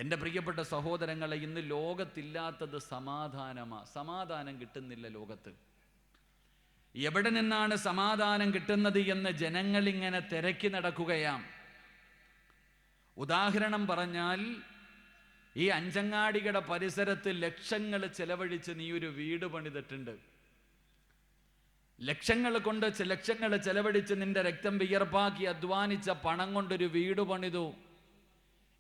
എൻ്റെ പ്രിയപ്പെട്ട സഹോദരങ്ങളെ, ഇന്ന് ലോകത്തില്ലാത്തത് സമാധാനമാണ്. സമാധാനം കിട്ടുന്നില്ല ലോകത്ത്. എവിടെ നിന്നാണ് സമാധാനം കിട്ടുന്നത് എന്ന് ജനങ്ങളിങ്ങനെ തിരക്കി നടക്കുകയാണ്. ഉദാഹരണം പറഞ്ഞാൽ, ഈ അഞ്ചങ്ങാടിയുടെ പരിസരത്ത് ലക്ഷങ്ങൾ ചെലവഴിച്ച് നീ ഒരു വീട് പണിതിട്ടുണ്ട്. ലക്ഷങ്ങൾ ചെലവഴിച്ച് നിന്റെ രക്തം വിയർപ്പാക്കി അധ്വാനിച്ച പണം കൊണ്ടൊരു വീട് പണിതു.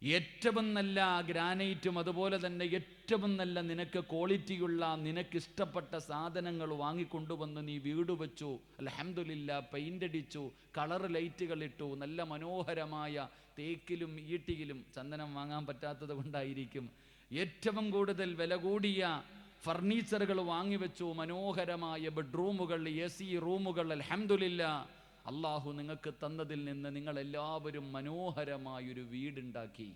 ഏറ്റവും നല്ല ഗ്രാനൈറ്റും അതുപോലെ തന്നെ ഏറ്റവും നല്ല നിനക്ക് ക്വാളിറ്റിയുള്ള നിനക്കിഷ്ടപ്പെട്ട സാധനങ്ങൾ വാങ്ങിക്കൊണ്ടുവന്ന് നീ വീട് വെച്ചു. അൽഹംദുലില്ലാ, പെയിൻ്റ് അടിച്ചു, കളർ ലൈറ്റുകൾ ഇട്ടു, നല്ല മനോഹരമായ തേക്കിലും ഈട്ടിയിലും, ചന്ദനം വാങ്ങാൻ പറ്റാത്തത് കൊണ്ടായിരിക്കും, ഏറ്റവും കൂടുതൽ വില കൂടിയ ഫർണിച്ചറുകൾ വാങ്ങിവെച്ചു, മനോഹരമായ ബെഡ്റൂമുകൾ, AC റൂമുകൾ. അൽഹംദുലില്ലാ, അള്ളാഹു നിങ്ങൾക്ക് തന്നതിൽ നിന്ന് നിങ്ങളെല്ലാവരും മനോഹരമായൊരു വീടുണ്ടാക്കി.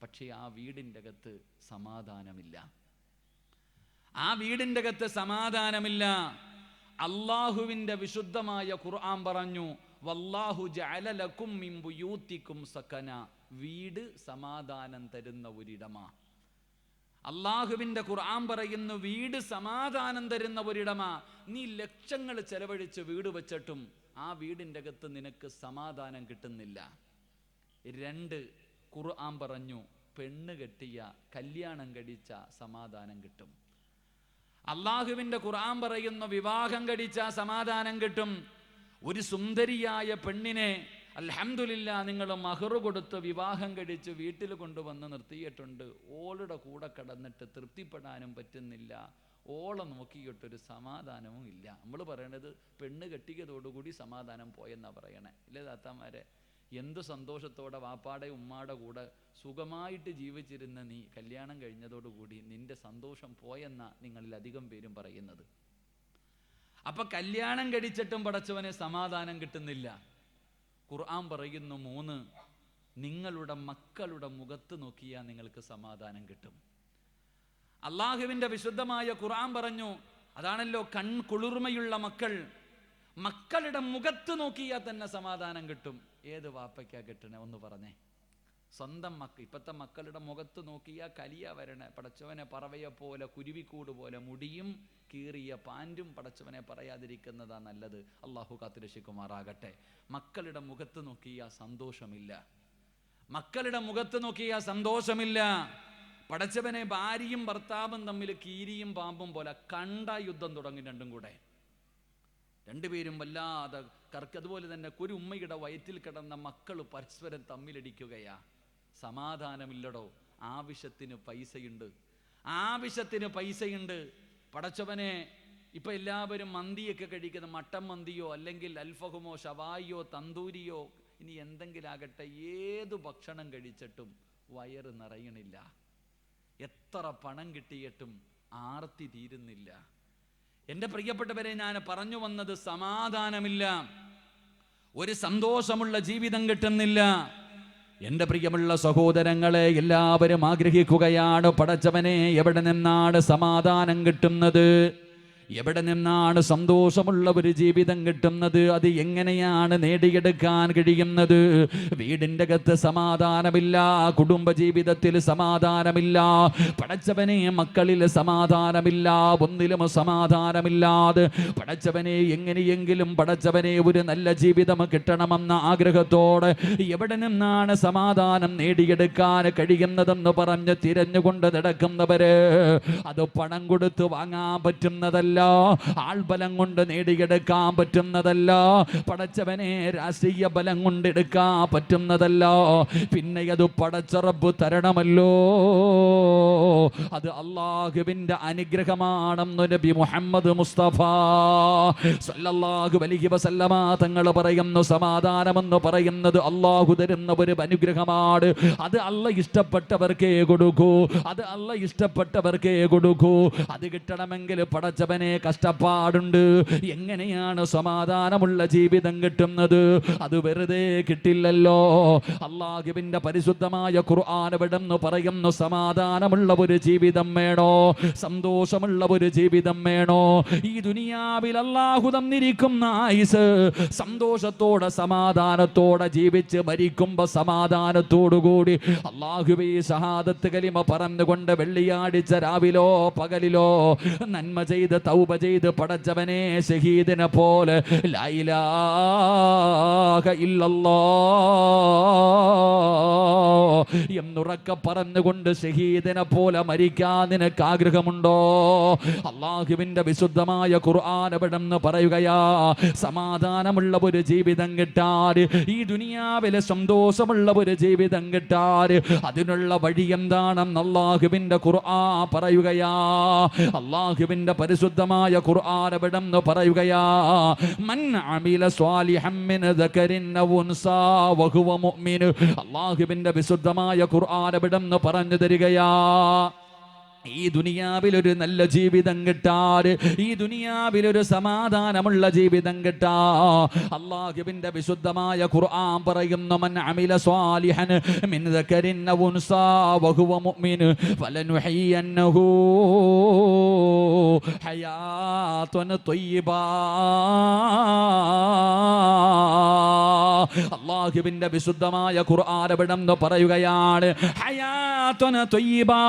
പക്ഷേ ആ വീടിൻ്റെ അകത്ത് സമാധാനമില്ല. ആ വീടിൻ്റെ അകത്ത് സമാധാനമില്ല. അള്ളാഹുവിൻ്റെ വിശുദ്ധമായ ഖുർആൻ പറഞ്ഞു, വല്ലാഹു ജഅല ലക്കും മിൻ ബുയൂത്തിക്കും സകന. വീട് സമാധാനം തരുന്ന ഒരിടമാ. അള്ളാഹുവിൻ്റെ ഖുർആൻ പറയുന്നു, വീട് സമാധാനം തരുന്ന ഒരിടമാ. നീ ലക്ഷങ്ങൾ ചെലവഴിച്ച് വീട് വെച്ചിട്ടും ആ വീടിൻ്റെ അകത്ത് നിനക്ക് സമാധാനം കിട്ടുന്നില്ല. 2, ഖുർആൻ പറഞ്ഞു, പെണ്ണ് കെട്ടിയ, കല്യാണം കഴിച്ച സമാധാനം കിട്ടും. അള്ളാഹുവിൻ്റെ ഖുർആൻ പറയുന്നു, വിവാഹം കഴിച്ച സമാധാനം കിട്ടും. ഒരു സുന്ദരിയായ പെണ്ണിനെ അൽഹംദുലില്ലാ നിങ്ങൾ മഹർ കൊടുത്ത് വിവാഹം കഴിച്ച് വീട്ടിൽ കൊണ്ടുവന്ന് നിർത്തിയിട്ടുണ്ട്. ഓളുടെ കൂടെ കിടന്നിട്ട് തൃപ്തിപ്പെടാനും പറ്റുന്നില്ല, ഓളെ നോക്കിയിട്ടൊരു സമാധാനവും ഇല്ല. നമ്മൾ പറയണത് പെണ്ണ് കെട്ടിയതോടുകൂടി സമാധാനം പോയെന്നാണ് പറയണേ, ഇല്ലേ താത്താമാരെ? എന്ത് സന്തോഷത്തോടെ വാപ്പാടെ ഉമ്മാടെ കൂടെ സുഖമായിട്ട് ജീവിച്ചിരുന്ന നീ കല്യാണം കഴിഞ്ഞതോടുകൂടി നിന്റെ സന്തോഷം പോയെന്നാ നിങ്ങളിൽ അധികം പേരും പറയുന്നത്. അപ്പൊ കല്യാണം കഴിച്ചിട്ടും പടച്ചവനെ സമാധാനം കിട്ടുന്നില്ല. ഖുർആൻ പറയുന്നു 3, നിങ്ങളുടെ മക്കളുടെ മുഖത്ത് നോക്കിയാൽ നിങ്ങൾക്ക് സമാധാനം കിട്ടും. അള്ളാഹുവിൻ്റെ വിശുദ്ധമായ ഖുർആൻ പറഞ്ഞു, അതാണല്ലോ കൺകുളിർമയുള്ള മക്കൾ. മക്കളുടെ മുഖത്ത് നോക്കിയാൽ തന്നെ സമാധാനം കിട്ടും. ഏത് വാപ്പയ്ക്കാ കിട്ടണേ ഒന്ന് പറഞ്ഞേ? സ്വന്തം ഇപ്പോഴത്തെ മക്കളുടെ മുഖത്ത് നോക്കിയാൽ കലിയ വരണേ. പടച്ചവനെ പറവയെ പോലെ, കുരുവിക്കൂട് പോലെ മുടിയും കീറിയ പാൻറ്റും പടച്ചവനെ പറയാതിരിക്കുന്നതാ നല്ലത്. അള്ളാഹു കാത്തുരക്ഷിക്കുമാറാകട്ടെ. മക്കളുടെ മുഖത്ത് നോക്കിയാൽ സന്തോഷമില്ല. മക്കളുടെ മുഖത്ത് നോക്കിയാൽ സന്തോഷമില്ല. പടച്ചവനെ ഭാര്യയും ഭർത്താവും തമ്മിൽ കീരിയും പാമ്പും പോലെ കണ്ട യുദ്ധം തുടങ്ങി. രണ്ടും കൂടെ രണ്ടുപേരും വല്ലാതെ അതുപോലെ തന്നെ ഒരു ഉമ്മയുടെ വയറ്റിൽ കിടന്ന മക്കൾ പരസ്പരം തമ്മിലടിക്കുകയാ. സമാധാനമില്ലടോ. ആവശ്യത്തിന് പൈസയുണ്ട്. പടച്ചവനെ ഇപ്പൊ എല്ലാവരും മന്തിയൊക്കെ കഴിക്കുന്ന, മട്ടൻ മന്തിയോ അല്ലെങ്കിൽ അൽഫഹമോ ഷവായിയോ തന്തൂരിയോ ഇനി എന്തെങ്കിലും ആകട്ടെ, ഏത് ഭക്ഷണം കഴിച്ചിട്ടും വയറ് നിറയണില്ല. എത്ര പണം കിട്ടിയിട്ടും ആർത്തി തീരുന്നില്ല. എൻ്റെ പ്രിയപ്പെട്ടവരെ, ഞാൻ പറഞ്ഞു വന്നത് സമാധാനമില്ല, ഒരു സന്തോഷമുള്ള ജീവിതം കിട്ടുന്നില്ല. എൻ്റെ പ്രിയമുള്ള സഹോദരങ്ങളെ, എല്ലാവരും ആഗ്രഹിക്കുകയാണ്, പടച്ചവനെ എവിടെ നിന്നാണ് സമാധാനം കിട്ടുന്നത്? എവിടെ നിന്നാണ് സന്തോഷമുള്ള ഒരു ജീവിതം കിട്ടുന്നത്? അത് എങ്ങനെയാണ് നേടിയെടുക്കാൻ കഴിയുന്നത്? വീടിൻ്റെ അകത്ത് സമാധാനമില്ല, കുടുംബജീവിതത്തിൽ സമാധാനമില്ല, പടച്ചവനെ മക്കളിൽ സമാധാനമില്ല, ഒന്നിലും സമാധാനമില്ലാതെ പടച്ചവനെ എങ്ങനെയെങ്കിലും പടച്ചവനെ ഒരു നല്ല ജീവിതം കിട്ടണമെന്ന ആഗ്രഹത്തോടെ എവിടെ നിന്നാണ് സമാധാനം നേടിയെടുക്കാൻ കഴിയുന്നതെന്ന് പറഞ്ഞ് തിരഞ്ഞുകൊണ്ട് നടക്കുന്നവര് അത് പണം കൊടുത്ത് വാങ്ങാൻ പറ്റുന്നതല്ല, ആൾബലം കൊണ്ട് നേടിയെടുക്കാൻ പറ്റുന്നതല്ല, പടച്ചവനെ രാഷ്ട്രീയ ബലം കൊണ്ട് എടുക്കാൻ പറ്റുന്നതല്ല. പിന്നെ അത് പടച്ച റബ്ബ് തരണമല്ലോ. അത് അള്ളാഹുവിന്റെ അനുഗ്രഹമാണെന്ന് നബി മുഹമ്മദ് മുസ്തഫ സല്ലല്ലാഹു അലൈഹി വസല്ലമ തങ്ങൾ പറയുന്നു, സമാധാനമെന്ന് പറയുന്നത് അള്ളാഹു തരുന്ന ഒരു അനുഗ്രഹമാണ്. അത് അള്ളാഹ് ഇഷ്ടപ്പെട്ടവർക്കേ കൊടുക്കൂ. അത് കിട്ടണമെങ്കിൽ പടച്ചവനെ പഠിച്ചവനെ കഷ്ടപ്പാടുണ്ട്. എങ്ങനെയാണ് സമാധാനമുള്ള ജീവിതം കിട്ടുന്നത്? അത് വെറുതെ കിട്ടില്ലല്ലോ. അല്ലാഹുവിന്റെ പരിശുദ്ധമായ ഖുർആൻ എവിടെന്ന് പറയുന്നു, സമാധാനമുള്ള ഒരു ജീവിതം വേണോ, സന്തോഷമുള്ള ഒരു ജീവിതം വേണോ? ഈ ദുനിയാവിൽ അല്ലാഹു തന്നിരിക്കുന്ന ആയുസ് സന്തോഷത്തോടെ സമാധാനത്തോടെ ജീവിച്ച് മരിക്കുമ്പോ സമാധാനത്തോടുകൂടി അല്ലാഹുവേ ഷഹാദത്ത് കലിമ പറഞ്ഞുകൊണ്ട് വെള്ളിയാഴ്ച രാവിലോ പകലിലോ നന്മ ചെയ്ത് തൗബ ചെയ്ത് പടച്ചവനെ ഷഹീദിനെ പോലെ ലാ ഇലാഹ ഇല്ലല്ലാഹ് എന്നുറക്കെ പറഞ്ഞുകൊണ്ട് ഷഹീദിനെ പോലെ മരിക്കാൻ നിനക്ക് ആഗ്രഹമുണ്ടോ? അല്ലാഹുവിന്റെ വിശുദ്ധമായ ഖുർആൻ എവിടെന്ന് പറയുകയാ, സമാധാനമുള്ള ഒരു ജീവിതം കിട്ടാൻ, ഈ ദുനിയാവിലെ സന്തോഷമുള്ള ഒരു ജീവിതം കിട്ടാൻ അതിനുള്ള വഴി എന്താണെന്ന് അല്ലാഹുവിന്റെ ഖുർആൻ പറയുകയാ. അല്ലാഹുവിന്റെ പരിശുദ്ധമായ ഖുർആൻ എവിടെന്ന് പറയുകയാ, മൻ അമില സ്വാലിഹൻ മിൻ ദകരിൻ ഔ ഉൻസാ വഹുവ മുഅ്മിൻ. അല്ലാഹുവിന്റെ വിശുദ്ധമായ ഖുർആൻ എവിടെന്ന് പറഞ്ഞു തരികയാ, ഈ ദുനിയാവിലൊരു നല്ല ജീവിതം കിട്ടാൻ, ഈ ദുനിയാവിലൊരു സമാധാനമുള്ള ജീവിതം കിട്ടാ അല്ലാഹുവിന്റെ വിശുദ്ധമായ ഖുർആൻ പറയുന്നു, മൻ അമില സ്വാലിഹൻ മിൻ ദകരിൻ ഔ ഉൻസാ വഹുവ മുഅ്മിൻ ഫലനുഹയ്യന്നഹു ഹയാതൻ ത്വയ്യിബാ. അല്ലാഹുവിന്റെ വിശുദ്ധമായ ഖുർആൻ എവിടെന്ന് പറയുകയാണ്, ഹയാതൻ ത്വയ്യിബാ,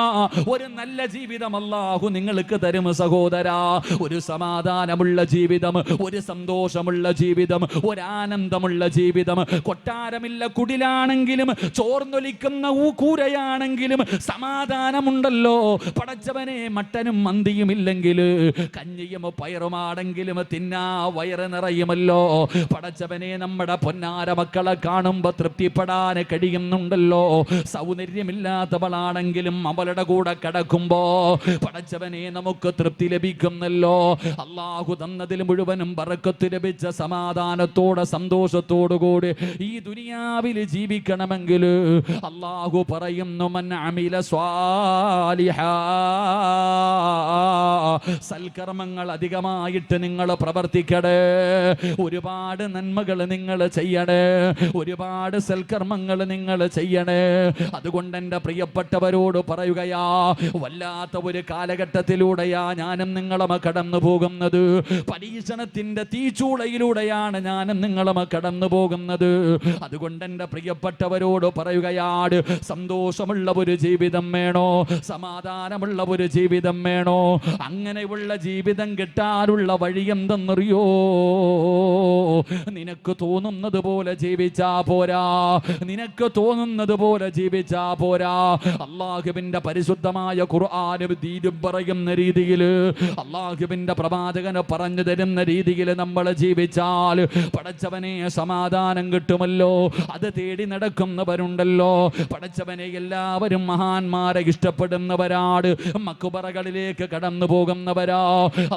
ഒരു നല്ല ജീവിതം അല്ലാഹു നിങ്ങൾക്ക് തരും സഹോദരാ. ഒരു സമാധാനമുള്ള ജീവിതം, ഒരു സന്തോഷമുള്ള ജീവിതം, ഒരു ആനന്ദമുള്ള ജീവിതം. കൊട്ടാരമില്ല കുടിലാണെങ്കിലും ചോർന്നൊലിക്കുന്ന കൂരയാണെങ്കിലും സമാധാനമുണ്ടല്ലോ. പടച്ചവനെ മട്ടനും മന്തിയും ഇല്ലെങ്കിൽ കഞ്ഞിയും പയറുമാണെങ്കിലും തിന്നാ വയറ് നിറയുമല്ലോ. പടച്ചവനെ നമ്മുടെ പൊന്നാര മക്കളെ കാണുമ്പോ തൃപ്തിപ്പെടാൻ കഴിയുന്നുണ്ടല്ലോ. സൗന്ദര്യമില്ലാത്തവളാണെങ്കിലും അവളുടെ കൂടെ കിടക്കുമ്പോ പടച്ചവനെ നമുക്ക് തൃപ്തി ലഭിക്കുന്നല്ലോ. അല്ലാഹു തന്നതിൽ മുഴുവനും ബറക്കത്ത് ലഭിച്ച സമാധാനത്തോടെ സന്തോഷത്തോടുകൂടി ഈ ദുനിയാവിൽ ജീവിക്കണമെങ്കിൽ അല്ലാഹു പറയുന്നു, മൻ അമില സ്വാലിഹാ, സൽക്കർമ്മങ്ങൾ അധികമായിട്ട് നിങ്ങൾ പ്രവർത്തിക്കണേ, ഒരുപാട് നന്മകൾ നിങ്ങൾ ചെയ്യണേ, ഒരുപാട് സൽക്കർമ്മങ്ങൾ നിങ്ങൾ ചെയ്യണേ. അതുകൊണ്ട് എൻ്റെ പ്രിയപ്പെട്ടവരോട് പറയുകയാ, വല്ലാത്ത ഒരു കാലഘട്ടത്തിലൂടെയാ ഞാനും നിങ്ങളും കടന്നു പോകുന്നത്. പരീക്ഷണത്തിന്റെ തീച്ചൂളയിലൂടെയാണ് ഞാനും നിങ്ങളും കടന്നു പോകുന്നത്. അതുകൊണ്ട് എൻ്റെ പ്രിയപ്പെട്ടവരോട് പറയുകയാണ്, സന്തോഷമുള്ള ഒരു ജീവിതം വേണോ, സമാധാനമുള്ള ഒരു ജീവിതം വേണോ? അങ്ങനെയുള്ള ജീവിതം കിട്ടാനുള്ള വഴി എന്തെന്നറിയോ? നിനക്ക് തോന്നുന്നത് പോലെ ജീവിച്ചാ പോരാ, നിനക്ക് തോന്നുന്നത് പോലെ ജീവിച്ചാ പോരാ. അല്ലാഹുവിന്റെ പരിശുദ്ധമായ ഖുർആനും ദീനും പറയുന്ന രീതിയിൽ, അല്ലാഹുവിന്റെ പ്രവാചകന് പറഞ്ഞു തരുന്ന രീതിയിൽ നമ്മൾ ജീവിച്ചാൽ പടച്ചവനെ സമാധാനം കിട്ടുമല്ലോ. അത് തേടി നടക്കുന്നവരുണ്ടല്ലോ. പടച്ചവനെ എല്ലാവരും മഹാന്മാരെ ഇഷ്ടപ്പെടുന്നവരാണ്, മക്ബറകളിലേക്ക് കടന്നു പോകുന്നവരാ,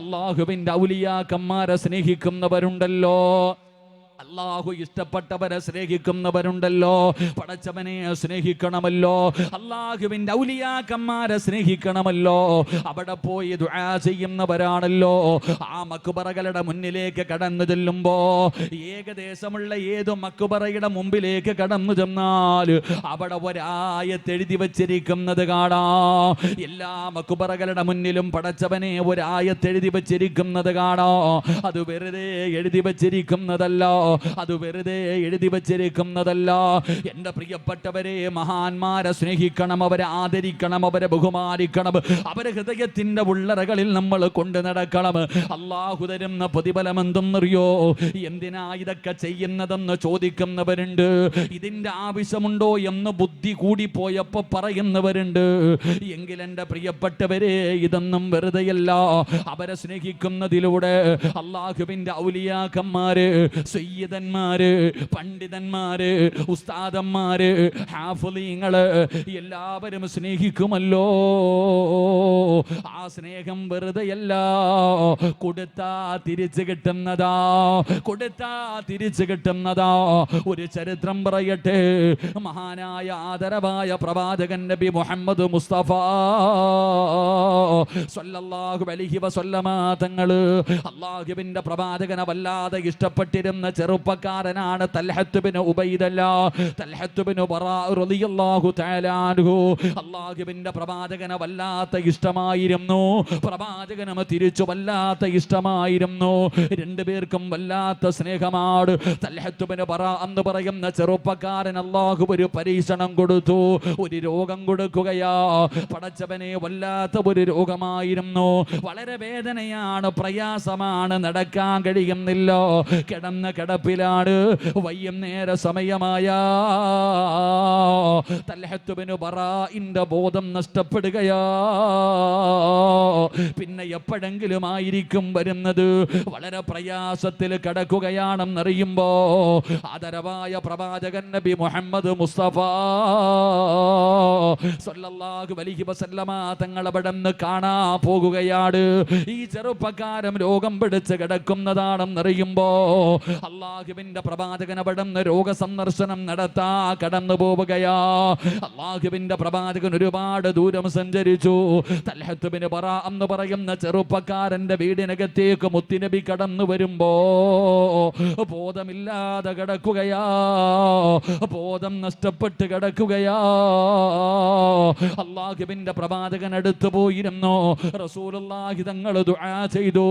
അല്ലാഹുവിന്റെ ഔലിയാക്കന്മാരെ സ്നേഹിക്കുന്നവരുണ്ടല്ലോ, അല്ലാഹു ഇഷ്ടപ്പെട്ടവരെ സ്നേഹിക്കുന്നവരുണ്ടല്ലോ. പടച്ചവനെ സ്നേഹിക്കണമല്ലോ, അല്ലാഹുവിന്റെ ഔലിയാക്കന്മാരെ സ്നേഹിക്കണമല്ലോ. അവിടെ പോയി ദുആ ചെയ്യുന്നവരാണല്ലോ. ആ മക്ബറകളുടെ മുന്നിലേക്ക് കടന്നു ചെല്ലുമ്പോ ഏകദേശമുള്ള ഏതു മക്ബറയുടെ മുമ്പിലേക്ക് കടന്നു ചെന്നാൽ അവിടെ ഒരായത്ത് എഴുതി വച്ചിരിക്കുന്നത് കാണാം. എല്ലാ മക്ബറകളുടെ മുന്നിലും പടച്ചവനെ ഒരായത്ത് എഴുതി വച്ചിരിക്കുന്നത് കാണാം. അത് വെറുതെ എഴുതി വച്ചിരിക്കുന്നതല്ല, അത് വെറുതെ എഴുതി വച്ചിരിക്കുന്നതല്ല. എൻ്റെ പ്രിയപ്പെട്ടവരെ, മഹാന്മാരെ സ്നേഹിക്കണം, അവരെ ആദരിക്കണം, അവരെ ബഹുമാനിക്കണം, അവരെ ഹൃദയത്തിന്റെ ഉള്ളറകളിൽ നമ്മൾ കൊണ്ടു നടക്കണം. അല്ലാഹു തരുന്ന പ്രതിഫലം എന്തെന്നറിയോ? എന്തിനാ ഇതൊക്കെ ചെയ്യുന്നതെന്ന് ചോദിക്കുന്നവരുണ്ട്. ഇതിന്റെ ആവശ്യമുണ്ടോ എന്ന് ബുദ്ധി കൂടിപ്പോയപ്പോ പറയുന്നവരുണ്ട്. എങ്കിൽ എൻ്റെ പ്രിയപ്പെട്ടവരെ, ഇതൊന്നും വെറുതെയല്ല. അവരെ സ്നേഹിക്കുന്നതിലൂടെ അല്ലാഹുവിന്റെ ഔലിയാക്കന്മാര് സയ്യിദ് പണ്ഡിതന്മാര്, ഉസ്താദന്മാര്, ഹാഫിളീങ്ങള് എല്ലാവരും സ്നേഹിക്കുമല്ലോ. ആ സ്നേഹം വെറുതെയല്ല, കൊടുത്താ തിരിച്ചു കിട്ടുന്നതാ. ഒരു ചരിത്രം പറയട്ടെ. മഹാനായ ആദരവായ പ്രവാചകൻ നബി മുഹമ്മദ് മുസ്തഫ സ്വല്ലല്ലാഹു അലൈഹി വസല്ലമ തങ്ങള് അല്ലാഹുവിന്റെ പ്രവാചകനെ വല്ലാതെ ഇഷ്ടപ്പെട്ടിരുന്ന ചെറുപ്പക്കാരനാണ് തൽഹത്ത് ബിൻ ഉബൈദല്ലാഹ്, തൽഹത്ത് ബിൻ ബറാ റളിയല്ലാഹു തആല അൻഹു. അല്ലാഹുവിന്റെ പ്രവാചകനെ വല്ലാത്ത ഇഷ്ടമായിരുന്നു, പ്രവാചകനും തിരിച്ചു വല്ലാത്ത ഇഷ്ടമായിരുന്നു. രണ്ടുപേർക്കും വല്ലാത്ത സ്നേഹമാണ്. തൽഹത്ത് ബിൻ ബറാ എന്ന് പറയുന്ന ചെറുപ്പക്കാരൻ അല്ലാഹു ഒരു പരീക്ഷണം കൊടുത്തു, ഒരു രോഗം കൊടുക്കുകയാ. പടച്ചവനെ വല്ലാത്ത ഒരു രോഗമായിരുന്നു, വളരെ വേദനയാണ്, പ്രയാസമാണ്, നടക്കാൻ കഴിയുന്നില്ല, കിടന്ന കിടപ്പിലാണ്. വൈകുന്നേര സമയമായ തൽഹത്ത് ബിൻ ബറാഇന്റെ ബോധം നഷ്ടപ്പെടുകയാ. പിന്നെ എപ്പോഴെങ്കിലും ആയിരിക്കും വരുന്നത്. വളരെ പ്രയാസത്തിൽ കിടക്കുകയാണെന്നറിയുമ്പോ ആദരവായ പ്രവാചകൻ നബി മുഹമ്മദ് മുസ്തഫ സ്വല്ലല്ലാഹു അലൈഹി വസല്ലമ തങ്ങൾ അവിടെന്ന് കാണാ പോകുകയാണ്. ഈ ചെറുപ്പക്കാരൻ രോഗം പിടിച്ച് കിടക്കുന്നതാണെന്നറിയുമ്പോ അല്ലാഹുവിന്റെ പ്രവാചകൻ അവിടെന്ന് രോഗസന്ദർശനം നടത്താ കടന്നു പോവുകയാ. അല്ലാഹുവിന്റെ പ്രവാചകൻ ഒരുപാട് ദൂരം സഞ്ചരിച്ചു. തൽഹത്ത് ബിൻ ബറാ എന്ന് പറയുന്ന ചെറുപ്പക്കാരന്റെ വീടിനകത്തേക്ക് മുത്തുനബി കടന്നു വരുമ്പോ ബോധമില്ലാതെ കിടക്കുകയാ, ബോധം നഷ്ടപ്പെട്ട് കിടക്കുകയാ. അല്ലാഹുവിന്റെ പ്രവാചകൻ അടുത്തു പോയിരുന്നു. റസൂലുള്ളാഹി തങ്ങൾ ദുആ ചെയ്തു.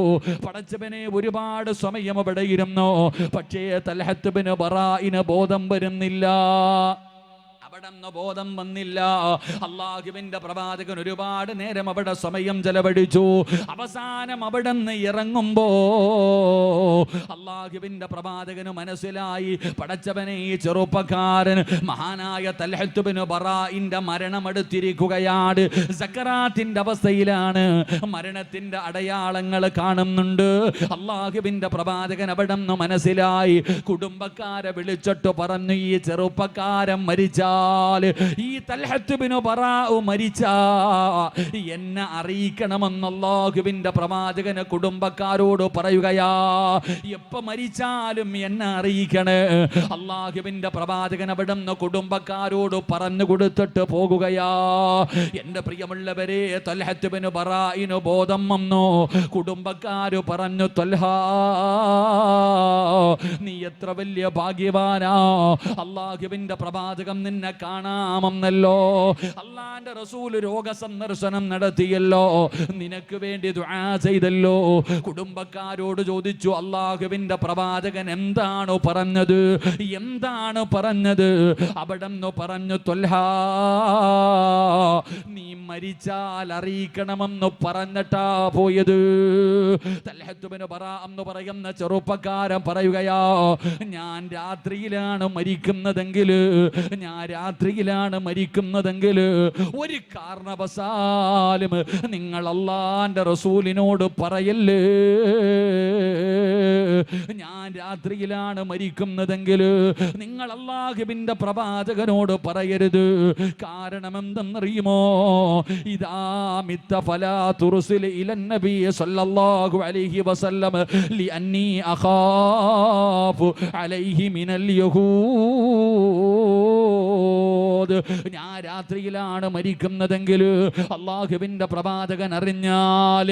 പടച്ചവനെ ഒരുപാട് സമയം അവിടെ ഇരുന്നു, പക്ഷേ തൽഹത്ത് ബിൻ ബറാഇന് ബോധം വരുന്നില്ല, അവിടെന്ന് ബോധം വന്നില്ല. അല്ലാഹുവിന്റെ പ്രവാചകൻ ഒരുപാട് നേരം അവിടെ സമയം ചെലവഴിച്ചു. അവസാനം അവിടെന്ന് ഇറങ്ങുമ്പോ അല്ലാഹുവിന്റെ പ്രവാചകന് മനസ്സിലായി, പടച്ചവനെ ഈ ചെറുപ്പക്കാരൻ മഹാനായ തൽഹത്ത് ബിൻ ബറാഇന്റെ മരണം അടുത്തിരിക്കുകയാണ്, സക്കറാത്തിന്റെ അവസ്ഥയിലാണ്, മരണത്തിന്റെ അടയാളങ്ങൾ കാണുന്നുണ്ട്. അല്ലാഹുവിന്റെ പ്രവാചകൻ അവിടെന്ന് മനസ്സിലായി. കുടുംബക്കാരെ വിളിച്ചിട്ട് പറഞ്ഞു, ഈ ചെറുപ്പക്കാരൻ മരിച്ചാൽ, ഈ തൽഹത്ത് ബിൻ ബറാഉ മരിച്ചാ എന്നെ അറിയിക്കണമെന്ന് അല്ലാഹുവിന്റെ പ്രവാചകന് കുടുംബക്കാരോട് പറയുകയാ. എപ്പോ മരിച്ചാലും എന്നെ അറിയിക്കണേ. അല്ലാഹുവിന്റെ പ്രവാചകൻ അവിടുന്ന് കുടുംബക്കാരോട് പറഞ്ഞു കൊടുത്തിട്ട് പോകുകയാ. എന്റെ പ്രിയമുള്ളവരെ, തൽഹത്ത് ബിൻ ബറാഇന് ബോധം വന്നു. കുടുംബക്കാര് പറഞ്ഞു, തൽഹാ നീ എത്ര വലിയ ഭാഗ്യവാനാ, അല്ലാഹുവിന്റെ പ്രവാചകൻ നിന്നെ കാണാമെന്നല്ലോ, അല്ലാഹുവിന്റെ റസൂൽ രോഗസന്ദർശനം നടത്തിയല്ലോ, നിനക്ക് വേണ്ടി ദുആ ചെയ്തല്ലോ. കുടുംബക്കാരോട് ചോദിച്ചു, അല്ലാഹുവിന്റെ പ്രവാചകൻ എന്താണ് പറഞ്ഞത്? അവിടെന്ന് പറഞ്ഞു, ത്വൽഹാ നീ മരിച്ചാൽ അറിയിക്കണമെന്ന് പറഞ്ഞിട്ടാ പോയത്. തൽഹത്ത് ബിൻ ബറാ എന്ന് പറയുന്ന ചെറുപ്പക്കാരൻ പറയുകയാ, ഞാൻ രാത്രിയിലാണ് മരിക്കുന്നതെങ്കിൽ ഒരു കാരണവശാലും നിങ്ങൾ അല്ലാഹുവിന്റെ റസൂലിനോട് പറയല്ലേ. ഞാൻ രാത്രിയിലാണ് മരിക്കുന്നതെങ്കിൽ നിങ്ങൾ അല്ലാഹുവിന്റെ പ്രവാചകനോട് പറയരുത്. കാരണം എന്തെന്നറിയുമോ? ഇദാ മിത്ത ഫലാ തുർസിൽ ഇലൻ നബി സല്ലല്ലാഹു അലൈഹി വസല്ലം ലിഅന്നി അഖാഫു അലൈഹി മിനൽ യഹൂദ്. ഞാൻ രാത്രിയിലാണ് മരിക്കുന്നതെങ്കിൽ അല്ലാഹുവിന്റെ പ്രവാചകൻ അറിഞ്ഞാൽ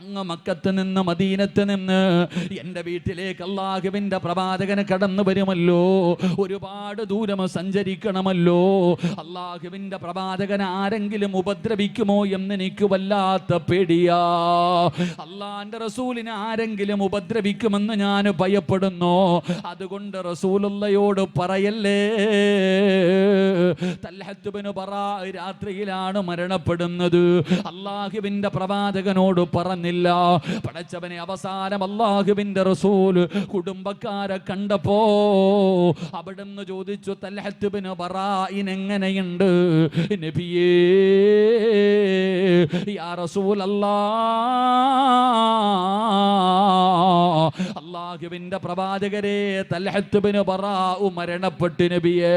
അങ്ങ് മക്കത്ത് നിന്ന് മദീനത്ത് നിന്ന് എൻ്റെ വീട്ടിലേക്ക് അല്ലാഹുവിൻ്റെ പ്രവാചകന് കടന്നു വരുമല്ലോ, ഒരുപാട് ദൂരം സഞ്ചരിക്കണമല്ലോ. അല്ലാഹുവിൻ്റെ പ്രവാചകൻ ആരെങ്കിലും ഉപദ്രവിക്കുമോ എന്ന് എനിക്ക് വല്ലാത്ത പേടിയാ. അല്ലാഹുവിൻ്റെ റസൂലിനെ ആരെങ്കിലും ഉപദ്രവിക്കുമെന്ന് ഞാൻ ഭയപ്പെടുന്നു. അതുകൊണ്ട് റസൂലുള്ളയോട് പറയല്ലേ. തൽഹത്ത് ബിൻ ബറാ രാത്രിയിലാണ് മരണപ്പെടുന്നത്. അല്ലാഹുവിൻ്റെ പ്രവാചകനോട് പറഞ്ഞു. പടച്ചവനെ അവസാനം അല്ലാഹുവിന്റെ റസൂൽ കുടുംബക്കാരെ കണ്ടപ്പോ അവിടുന്ന് ചോദിച്ചു, തൽഹത്ത് ബിൻ ബറാഇന് എങ്ങനെയുണ്ട് നബിയേ? യാ റസൂലല്ലാഹ്, അല്ലാഹുവിന്റെ പ്രവാചകരെ, തൽഹത്ത് ബിൻ ബറാഉ മരണപ്പെട്ടു നബിയേ.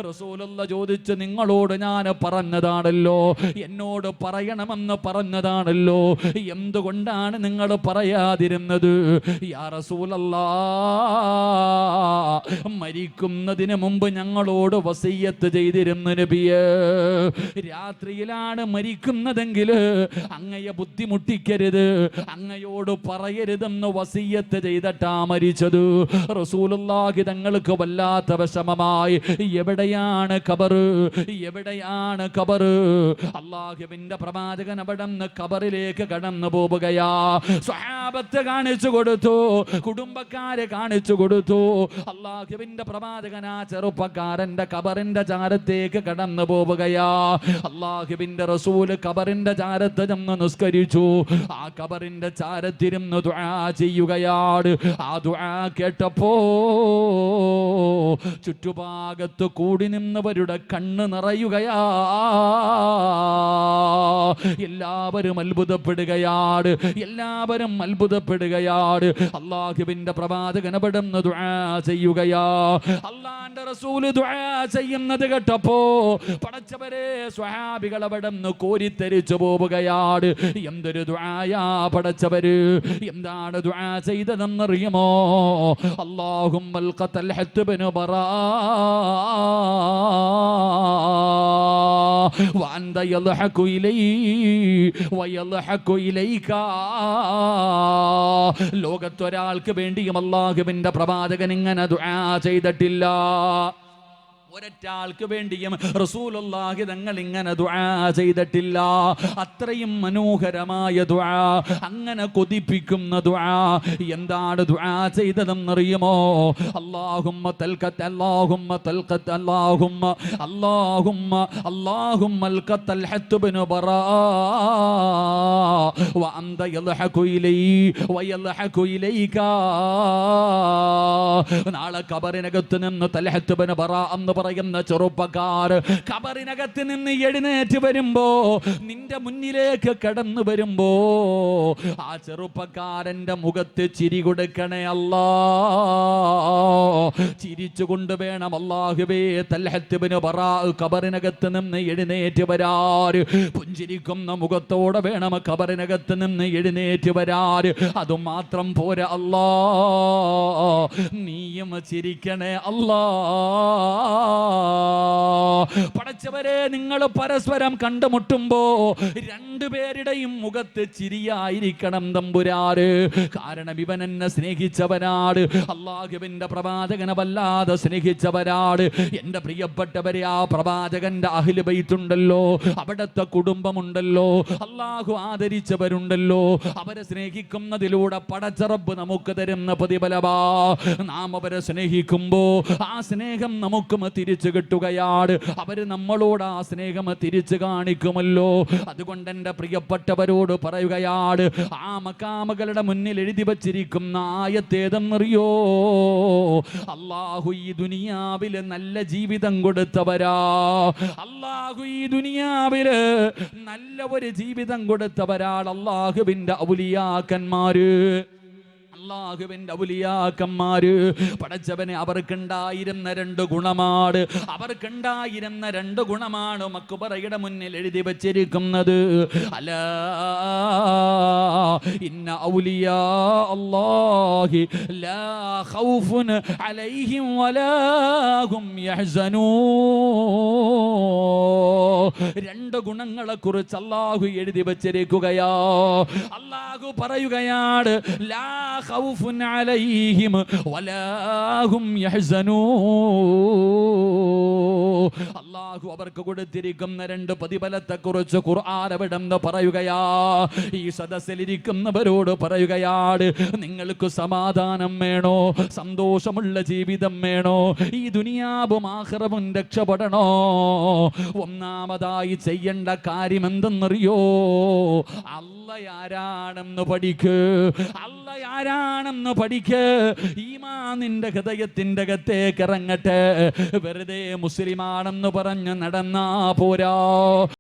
റസൂലുള്ളാഹി ചോദിച്ചു, നിങ്ങളോട് ഞാൻ പറഞ്ഞതാണല്ലോ, എന്നോട് പറയണമെന്ന് പറഞ്ഞതാണല്ലോ, എന്തുകൊണ്ടാണ് നിങ്ങൾ പറയാതിരുന്നത്? യാ റസൂലല്ലാഹ്, മരിക്കുന്നതിന് മുമ്പ് ഞങ്ങളോട് വസിയ്യത്ത് ചെയ്തിരുന്നു നബിയേ. രാത്രിയിലാണ് മരിക്കുന്നതെങ്കിൽ അങ്ങയെ ബുദ്ധിമുട്ടിക്കരുത്, അങ്ങയോട് പറയരുതെന്ന് വസിയ്യത്ത് ചെയ്തിട്ടാ മരിച്ചത്. റസൂലുള്ളാഹി തങ്ങൾക്ക് വല്ലാത്ത വിഷമമായി. എവിടെയാണ് ഖബറ്, എവിടെയാണ് ഖബറ്? അല്ലാഹുവിന്റെ പ്രവാചകൻ അവിടുന്ന് ഖബറിലേക്ക് കടന്നു പോവുകയാ. സ്വഹാബത്ത് കാണിച്ചു കൊടുത്തു, കുടുംബക്കാരെ കാണിച്ചു കൊടുത്തു. അല്ലാഹുവിന്റെ പ്രവാചകൻ ആ ചെറുപ്പക്കാരന്റെ ഖബറിന്റെ ചാരത്തേക്ക് കടന്നു പോവുകയാ. അല്ലാഹുവിന്റെ റസൂല് ഖബറിന്റെ ചാരത്ത് ചെന്ന് നിസ്കരിച്ചു. ആ ഖബറിന്റെ ചാരത്തിരുന്ന് ദുആ ചെയ്യുകയാണ്. ആ ദുആ കേട്ടപ്പോ ചുറ്റുഭാഗത്ത് കൂടി നിന്നവരുടെ കണ്ണ് നിറയുകയാ. എല്ലാവരും അത്ഭുതപ്പെടുകയാണ്, എല്ലാവരും അത്ഭുതപ്പെടുകയാണ്. അല്ലാഹുവിന്റെ പ്രവാചകൻ അവിടുന്ന് ദുആ ചെയ്യുകയാ. അല്ലാഹുവിന്റെ റസൂല് ദുആ ചെയ്യുന്നത് കേട്ടപ്പോ പടച്ചവരെ, സ്വഹാബികൾ അവിടുന്ന് കോരിത്തരിച്ചു പോവുകയാണ്. എന്തൊരു ദുആയാ പടച്ചവര്! എന്താണ് ദുആ ചെയ്തതെന്നറിയുമോ? അല്ലാഹുമ്മൽ ഖതൽഹത്ത് ബിൻ ബറാഅ വഅൻത യൽഹഖു ഇലൈഹി വയൽഹഖു ഇലൈക. ലോകത്തൊരാൾക്ക് വേണ്ടിയും അല്ലാഹുവിന്റെ പ്രവാചകൻ ഇങ്ങനെ ദുആ ചെയ്തിട്ടില്ല. ഒരൊറ്റാൾക്ക് വേണ്ടിയും റസൂലുള്ളാഹി തങ്ങൾ ഇങ്ങനെ ദുആ ചെയ്തിട്ടില്ല. അത്രയും മനോഹരമായ ദുആ, അങ്ങനെ കൊതിപ്പിക്കുന്ന ദുആ. എന്താണ് ദുആ ചെയ്തതെന്നറിയുമോ? അല്ലാഹുമ്മ തൽഖത്ത് അല്ലാഹുമ്മ തൽഖത്ത് അല്ലാഹുമ്മ അല്ലാഹുമ്മ അല്ലാഹുമ്മ തൽഹത്ത് ബിൻ ബറാഅ വഅൻത യൽഹഖു ഇലൈഹി വയൽഹഖു ഇലൈക. നാളെ ഖബറിനകത്ത് നിന്ന് തൽഹത്ത് ബിൻ ബറാഅ എന്ന് പറയുന്ന ചെറുപ്പക്കാർ ഖബറിനകത്ത് നിന്ന് എഴുന്നേറ്റ് വരുമ്പോ, നിന്റെ മുന്നിലേക്ക് കടന്നു വരുമ്പോ, ആ ചെറുപ്പക്കാരന്റെ മുഖത്ത് ചിരി കൊടുക്കണേ അല്ലാ. ചിരിച്ചുകൊണ്ട് വേണം അല്ലാഹുവേ തൽഹത്ത് ബിൻ ബറാഅ ഖബറിനകത്ത് നിന്ന് എഴുന്നേറ്റ് വരാൻ. പുഞ്ചിരിക്കുന്ന മുഖത്തോടെ വേണം ഖബറിനകത്ത് നിന്ന് എഴുന്നേറ്റ് വരാൻ. അതുമാത്രം പോരാ അല്ലാ, നീയും ചിരിക്കണേ അല്ലാ. പടച്ചവരെ, നിങ്ങൾ പരസ്പരം കണ്ടുമുട്ടുമ്പോ രണ്ടുപേരുടെയും മുഖത്ത് ചിരിയായിരിക്കണം തമ്പുരാര്. കാരണം ഇവൻ എന്നെ സ്നേഹിച്ചവനാണ്, അല്ലാഹുവിന്റെ പ്രവാചകനെ വല്ലാതെ സ്നേഹിച്ചവരാണ്. എന്റെ പ്രിയപ്പെട്ടവരെ, ആ പ്രവാചകന്റെ അഹ്ലു ബൈത്തുണ്ടല്ലോ, അവിടുത്തെ കുടുംബമുണ്ടല്ലോ, അല്ലാഹു ആദരിച്ചവരുണ്ടല്ലോ, അവരെ സ്നേഹിക്കുന്നതിലൂടെ പടച്ച റബ്ബ് നമുക്ക് തരുന്ന പ്രതിഫലമാ. നാം അവരെ സ്നേഹിക്കുമ്പോ ആ സ്നേഹം നമുക്കും തിരിച്ചു കിട്ടുകയാണ്. അവര് നമ്മളോട് ആ സ്നേഹം തിരിച്ചു കാണിക്കുമല്ലോ. അതുകൊണ്ട് എൻ്റെ പ്രിയപ്പെട്ടവരോട് പറയുകയാണ്, ആ മക്കാമകളുടെ മുന്നിൽ എഴുതി വച്ചിരിക്കുന്ന ആയത്തേതെന്നറിയോ? അല്ലാഹു ഈ ദുനിയാവില് നല്ല ജീവിതം കൊടുത്തവരാ. അല്ലാഹു ഈ ദുനിയാവില് നല്ല ഒരു ജീവിതം കൊടുത്തവരാണ് അല്ലാഹുവിന്റെ ഔലിയാക്കന്മാര്. അല്ലാഹുവിന്റെ ഔലിയാക്കന്മാര് പടച്ചവനെ, അവർക്കുണ്ടായിരുന്ന രണ്ട് ഗുണമാണ്, അവർക്കുണ്ടായിരുന്ന രണ്ട് ഗുണമാണ് മക്ബറയുടെ മുന്നിൽ എഴുതി വച്ചിരിക്കുന്നത്. അലാ ഇന്ന ഔലിയാ അല്ലാഹി ലാ ഖൗഫുൻ അലൈഹിം വലാ ഹും യഹ്സനൂൻ. രണ്ട് ഗുണങ്ങളെ കുറിച്ച് അല്ലാഹു എഴുതി വച്ചിരിക്കുകയാ. അല്ലാഹു പറയുകയാണ്, ലാ ഖൗഫുൻ അലൈഹിം വലാ ഹും യഹ്സനൂൻ. അല്ലാഹു അവർക്ക് കൊടുത്തിരിക്കുന്ന രണ്ട് പ്രതിഫലത്തെ കുറിച്ച് ഖുർആൻ അവിടുന്ന് പറയുകയാ. ഈ സദസ്സിലിരിക്കുന്നവരോട് പറയുകയാണ്, നിങ്ങൾക്ക് സമാധാനം വേണോ, സന്തോഷമുള്ള ജീവിതം വേണോ, ഈ ദുനിയാവും ആഖിറവും രക്ഷപ്പെടണോ? ഒന്നാമതായി ചെയ്യേണ്ട കാര്യം എന്തെന്നറിയോ? അല്ലാഹ് പഠിക്ക്, അല്ലാഹ് പഠിക്ക്. ഈമാൻ നിന്റെ ഹൃദയത്തിന്റെ അകത്തേക്ക് ഇറങ്ങട്ടെ. വെറുതെ മുസ്ലിമാണെന്ന് പറഞ്ഞ് നടന്നാ പോരാ.